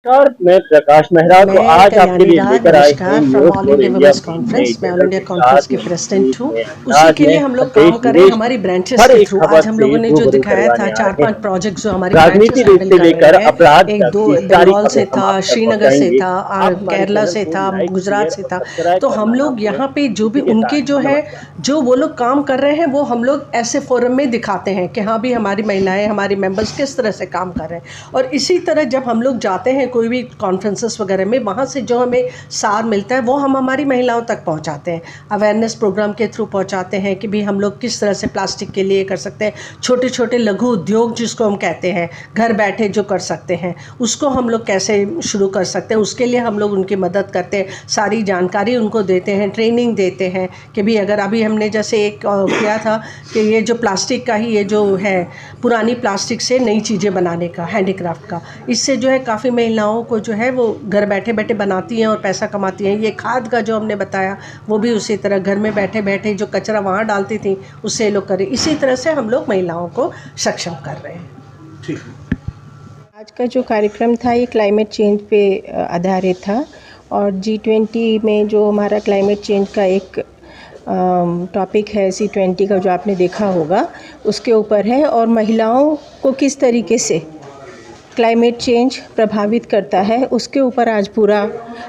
नमस्कार, मैं प्रकाश मेहरा को मैं आज आपके कल्याणी लिए राज, लेकर आए हैं नमस्कार। From news all for India India women's में नए कॉन्फ्रेंस, मैं ऑल जगह इंडिया के कॉन्फ्रेंस साथ की नए प्रेसिडेंट तकनीक हूँ। नए उसी अंदाज के लिए में हम लोग देश काम कर रहे हैं विदेश हमारी ब्रांचेस हर के एक थ्रू। खबर आज हम से लोगों ने जो रूबरू दिखाया था करवाने आ रहे 4-5 हैं। प्रोजेक्ट जो हमारी राजनीति ब्रांचेस हैंडल से कर रही लेकर हैं। अपराध एक तक दो की सारी बंगाल खबरें से हम था, आप तक श्रीनगर से पहुंचाएंगे। था और आप हमारे केरला चैनल से को था, लाइक गुजरात शेयर से और था। सब्सक्राइब तो हम करना ना लोग भूलें। यहाँ पे जो भी इसी के उनके साथ जो है नमस्कार। जो वो लोग काम कर रहे हैं वो हम लोग ऐसे फोरम में दिखाते हैं कि हाँ भी हमारी महिलाएं, हमारी मेंबर्स किस तरह से काम कर रहे हैं। और इसी तरह जब हम लोग जाते हैं कोई भी कॉन्फ्रेंसेस वगैरह में, वहाँ से जो हमें सार मिलता है वो हम हमारी महिलाओं तक पहुँचाते हैं। अवेयरनेस प्रोग्राम के थ्रू पहुँचाते हैं कि भी हम लोग किस तरह से प्लास्टिक के लिए कर सकते हैं। छोटे छोटे लघु उद्योग जिसको हम कहते हैं, घर बैठे जो कर सकते हैं, उसको हम लोग कैसे शुरू कर सकते हैं, उसके लिए हम लोग उनकी मदद करते हैं। सारी जानकारी उनको देते हैं, ट्रेनिंग देते हैं कि भी अगर अभी हमने जैसे एक किया था कि ये जो प्लास्टिक का ही ये जो है पुरानी प्लास्टिक से नई चीज़ें बनाने का, हैंडीक्राफ्ट का, इससे जो है काफ़ी महिलाओं को जो है वो घर बैठे बैठे बनाती हैं और पैसा कमाती हैं। ये खाद का जो हमने बताया वो भी उसी तरह घर में बैठे बैठे जो कचरा वहाँ डालती थी उससे ये लोग करें। इसी तरह से हम लोग महिलाओं को सक्षम कर रहे हैं। ठीक। आज का जो कार्यक्रम था ये क्लाइमेट चेंज पे आधारित था और G20 में जो हमारा क्लाइमेट चेंज का एक टॉपिक है C20 का जो आपने देखा होगा उसके ऊपर है और महिलाओं को किस तरीके से क्लाइमेट चेंज प्रभावित करता है उसके ऊपर आज पूरा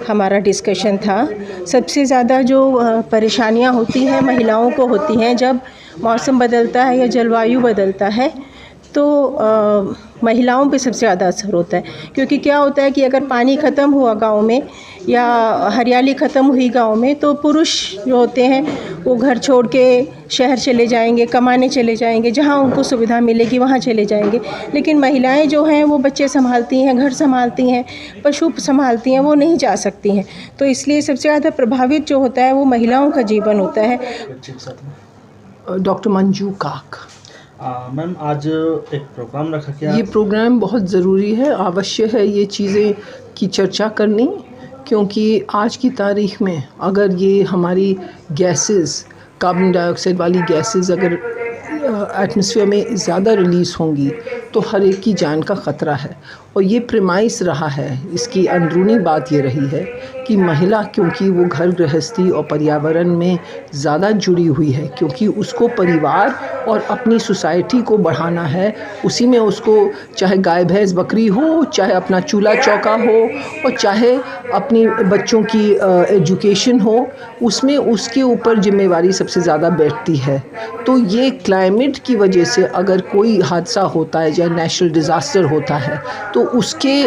हमारा डिस्कशन था। सबसे ज़्यादा जो परेशानियां होती हैं महिलाओं को होती हैं जब मौसम बदलता है या जलवायु बदलता है तो महिलाओं पे सबसे ज़्यादा असर होता है। क्योंकि क्या होता है कि अगर पानी ख़त्म हुआ गांव में या हरियाली ख़त्म हुई गांव में तो पुरुष जो होते हैं वो घर छोड़ के शहर चले जाएंगे, कमाने चले जाएंगे, जहां उनको सुविधा मिलेगी वहां चले जाएंगे। लेकिन महिलाएं जो हैं वो बच्चे संभालती हैं, घर संभालती हैं, पशु संभालती हैं, वो नहीं जा सकती हैं। तो इसलिए सबसे ज़्यादा प्रभावित जो होता है वो महिलाओं का जीवन होता है। डॉक्टर मंजू काक। मैम आज एक प्रोग्राम रखा गया। ये प्रोग्राम बहुत ज़रूरी है, आवश्य है ये चीज़ें की चर्चा करनी, क्योंकि आज की तारीख में अगर ये हमारी गैसेस, कार्बन डाइऑक्साइड वाली गैसेस अगर एटमॉस्फेयर में ज़्यादा रिलीज़ होंगी तो हर एक की जान का ख़तरा है। और ये प्रेमाइस रहा है, इसकी अंदरूनी बात ये रही है कि महिला क्योंकि वो घर गृहस्थी और पर्यावरण में ज़्यादा जुड़ी हुई है, क्योंकि उसको परिवार और अपनी सोसाइटी को बढ़ाना है, उसी में उसको चाहे गाय भैंस बकरी हो, चाहे अपना चूल्हा चौका हो और चाहे अपनी बच्चों की एजुकेशन हो, उसमें उसके ऊपर जिम्मेवारी सबसे ज़्यादा बैठती है। तो ये क्लाइमेट की वजह से अगर कोई हादसा होता है या नेचुरल डिज़ास्टर होता है तो उसके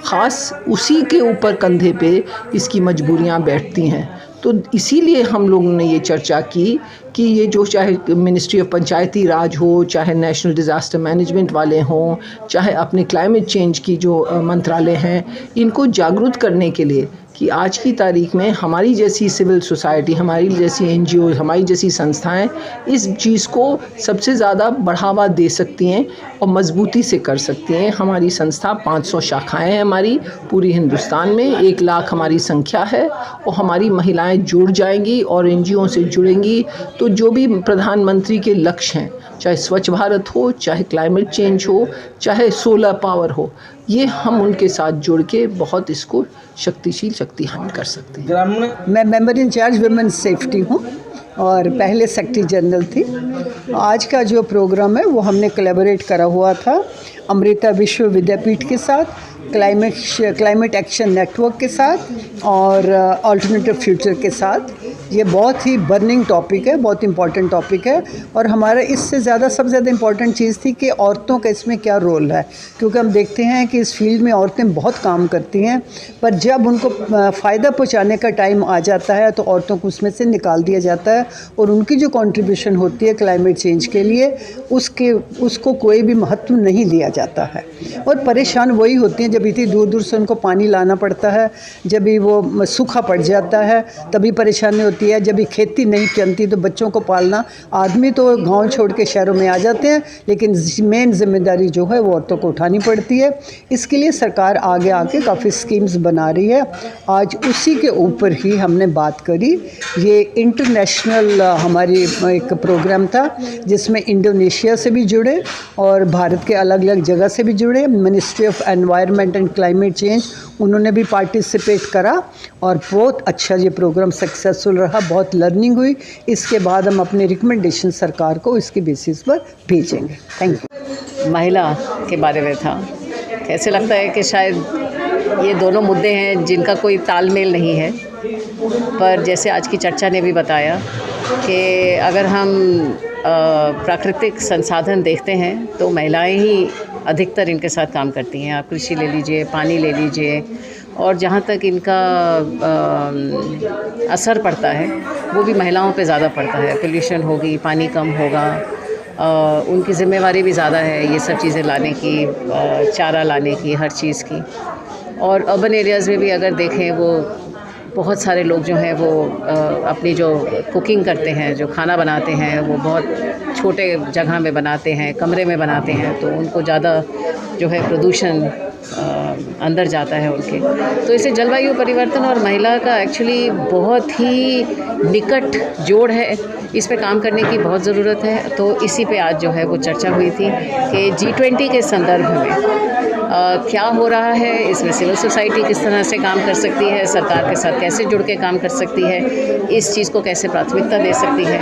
ख़ास उसी के ऊपर कंधे पे इसकी मजबूरियां बैठती हैं। तो इसीलिए हम लोगों ने ये चर्चा की कि ये जो चाहे मिनिस्ट्री ऑफ पंचायती राज हो, चाहे नेशनल डिज़ास्टर मैनेजमेंट वाले हों, चाहे अपने क्लाइमेट चेंज की जो मंत्रालय हैं, इनको जागरूक करने के लिए कि आज की तारीख में हमारी जैसी सिविल सोसाइटी, हमारी जैसी NGO, हमारी जैसी संस्थाएं इस चीज़ को सबसे ज़्यादा बढ़ावा दे सकती हैं और मजबूती से कर सकती हैं। हमारी संस्था 500 शाखाएं हैं हमारी पूरी हिंदुस्तान में, 1 लाख हमारी संख्या है और हमारी महिलाएं जुड़ जाएंगी और NGO से जुड़ेंगी तो जो भी प्रधानमंत्री के लक्ष्य हैं, चाहे स्वच्छ भारत हो, चाहे क्लाइमेट चेंज हो, चाहे सोलर पावर हो, ये हम उनके साथ जुड़ के बहुत इसको शक्तिशाली कर सकते हैं। मैं मेंबर इंचार्ज वुमेन सेफ्टी हूँ और पहले सेक्रेटरी जनरल थी। आज का जो प्रोग्राम है वो हमने कोलैबोरेट करा हुआ था अमृता विश्व विद्यापीठ के साथ, क्लाइमेट एक्शन नेटवर्क के साथ और अल्टरनेटिव फ्यूचर के साथ। ये बहुत ही बर्निंग टॉपिक है, बहुत इम्पॉर्टेंट टॉपिक है और हमारा इससे ज़्यादा सबसे ज़्यादा इम्पॉर्टेंट चीज़ थी कि औरतों का इसमें क्या रोल है। क्योंकि हम देखते हैं कि इस फील्ड में औरतें बहुत काम करती हैं, पर जब उनको फ़ायदा पहुंचाने का टाइम आ जाता है तो औरतों को उसमें से निकाल दिया जाता है और उनकी जो कंट्रीब्यूशन होती है क्लाइमेट चेंज के लिए उसको कोई भी महत्व नहीं दिया जाता है। और परेशान वही होती हैं जब इतनी दूर दूर से उनको पानी लाना पड़ता है, जब भी वो सूखा पड़ जाता है तभी परेशानी होती है, जब भी खेती नहीं चलती तो बच्चों को पालना। आदमी तो गांव छोड़ के शहरों में आ जाते हैं, लेकिन मेन जिम्मेदारी जो है वो औरतों को उठानी पड़ती है। इसके लिए सरकार आगे आके काफ़ी स्कीम्स बना रही है। आज उसी के ऊपर ही हमने बात करी। ये इंटरनेशनल हमारी एक प्रोग्राम था जिसमें इंडोनेशिया से भी जुड़े और भारत के अलग अलग जगह से भी जुड़े, ministry of environment environment and climate change, उन्होंने भी पार्टिसिपेट करा और बहुत अच्छा ये प्रोग्राम सक्सेसफुल रहा, बहुत लर्निंग हुई। इसके बाद हम अपने रिकमेंडेशन सरकार को इसके बेसिस पर भेजेंगे। Thank you. महिला के बारे में था। ऐसे लगता है कि शायद ये दोनों मुद्दे हैं जिनका कोई तालमेल नहीं है, पर जैसे आज की चर्चा ने भी बताया कि अगर हम प्राकृतिक संसाधन देखते हैं तो महिलाएं ही अधिकतर इनके साथ काम करती हैं। आप कृषि ले लीजिए, पानी ले लीजिए, और जहाँ तक इनका असर पड़ता है वो भी महिलाओं पे ज़्यादा पड़ता है। पोल्यूशन होगी, पानी कम होगा, उनकी ज़िम्मेवारी भी ज़्यादा है ये सब चीज़ें लाने की, चारा लाने की, हर चीज़ की। और अर्बन एरियाज़ में भी अगर देखें, वो बहुत सारे लोग जो हैं वो अपनी जो कुकिंग करते हैं, जो खाना बनाते हैं, वो बहुत छोटे जगह में बनाते हैं, कमरे में बनाते हैं, तो उनको ज़्यादा जो है प्रदूषण अंदर जाता है उनके। तो इसे जलवायु परिवर्तन और महिला का एक्चुअली बहुत ही निकट जोड़ है, इस पे काम करने की बहुत ज़रूरत है। तो इसी पे आज जो है वो चर्चा हुई थी कि G20 के संदर्भ में क्या हो रहा है, इसमें सिविल सोसाइटी किस तरह से काम कर सकती है, सरकार के साथ कैसे जुड़ के काम कर सकती है, इस चीज़ को कैसे प्राथमिकता दे सकती है।